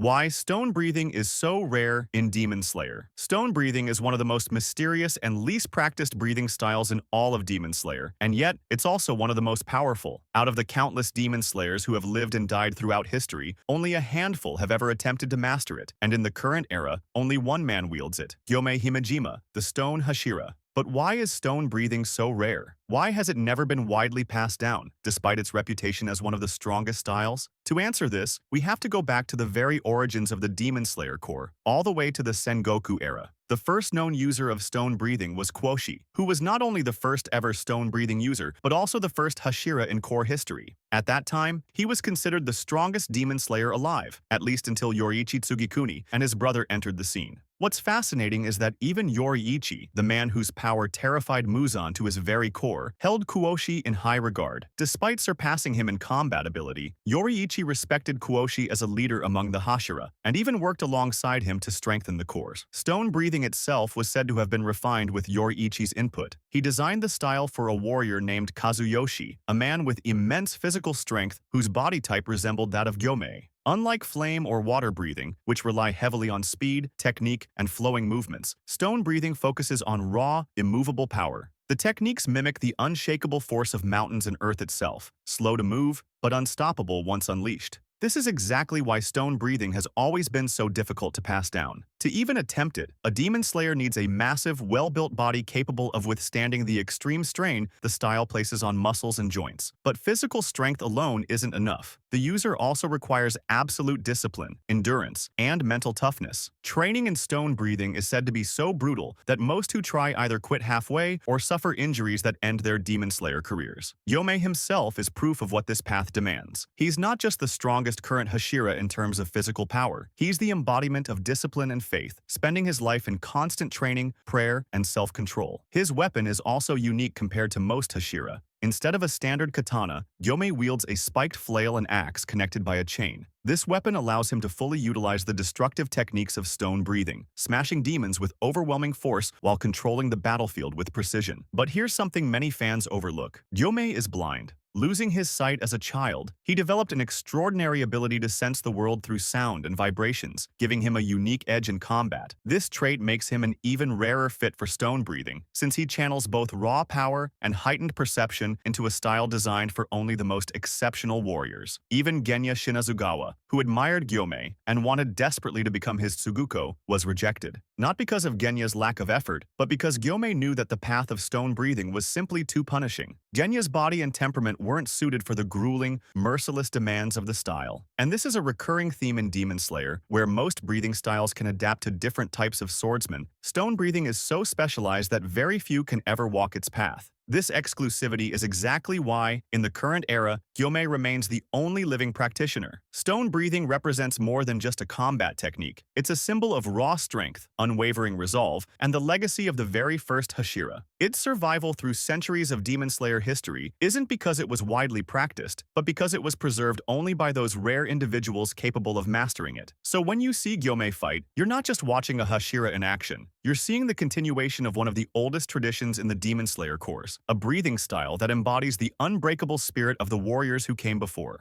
Why stone breathing is so rare in Demon Slayer. Stone breathing is one of the most mysterious and least practiced breathing styles in all of Demon Slayer, and yet it's also one of the most powerful. Out of the countless Demon Slayers who have lived and died throughout history, only a handful have ever attempted to master it, and in the current era, only one man wields it, Gyomei Himejima, the Stone Hashira. But why is stone breathing so rare? Why has it never been widely passed down, despite its reputation as one of the strongest styles? To answer this, we have to go back to the very origins of the Demon Slayer core, all the way to the Sengoku era. The first known user of stone breathing was Kuoshi, who was not only the first ever stone breathing user, but also the first Hashira in core history. At that time, he was considered the strongest Demon Slayer alive, at least until Yoriichi Tsugikuni and his brother entered the scene. What's fascinating is that even Yoriichi, the man whose power terrified Muzan to his very core, held Kuoshi in high regard. Despite surpassing him in combat ability, Yoriichi respected Kuoshi as a leader among the Hashira, and even worked alongside him to strengthen the cores. Stone breathing itself was said to have been refined with Yoriichi's input. He designed the style for a warrior named Kazuyoshi, a man with immense physical strength whose body type resembled that of Gyomei. Unlike flame or water breathing, which rely heavily on speed, technique, and flowing movements, stone breathing focuses on raw, immovable power. The techniques mimic the unshakable force of mountains and earth itself, slow to move, but unstoppable once unleashed. This is exactly why stone breathing has always been so difficult to pass down. To even attempt it, a Demon Slayer needs a massive, well-built body capable of withstanding the extreme strain the style places on muscles and joints. But physical strength alone isn't enough. The user also requires absolute discipline, endurance, and mental toughness. Training in stone breathing is said to be so brutal that most who try either quit halfway or suffer injuries that end their Demon Slayer careers. Gyomei himself is proof of what this path demands. He's not just the strongest current Hashira in terms of physical power. He's the embodiment of discipline and faith, spending his life in constant training, prayer, and self-control. His weapon is also unique compared to most Hashira. Instead of a standard katana, Gyomei wields a spiked flail and axe connected by a chain. This weapon allows him to fully utilize the destructive techniques of stone breathing, smashing demons with overwhelming force while controlling the battlefield with precision. But here's something many fans overlook. Gyomei is blind. Losing his sight as a child, he developed an extraordinary ability to sense the world through sound and vibrations, giving him a unique edge in combat. This trait makes him an even rarer fit for stone breathing, since he channels both raw power and heightened perception into a style designed for only the most exceptional warriors. Even Genya Shinazugawa, who admired Gyomei and wanted desperately to become his Tsuguko, was rejected. Not because of Genya's lack of effort, but because Gyomei knew that the path of stone breathing was simply too punishing. Genya's body and temperament weren't suited for the grueling, merciless demands of the style. And this is a recurring theme in Demon Slayer, where most breathing styles can adapt to different types of swordsmen. Stone breathing is so specialized that very few can ever walk its path. This exclusivity is exactly why, in the current era, Gyomei remains the only living practitioner. Stone breathing represents more than just a combat technique. It's a symbol of raw strength, unwavering resolve, and the legacy of the very first Hashira. Its survival through centuries of Demon Slayer history isn't because it was widely practiced, but because it was preserved only by those rare individuals capable of mastering it. So when you see Gyomei fight, you're not just watching a Hashira in action. You're seeing the continuation of one of the oldest traditions in the Demon Slayer cores, a breathing style that embodies the unbreakable spirit of the warriors who came before.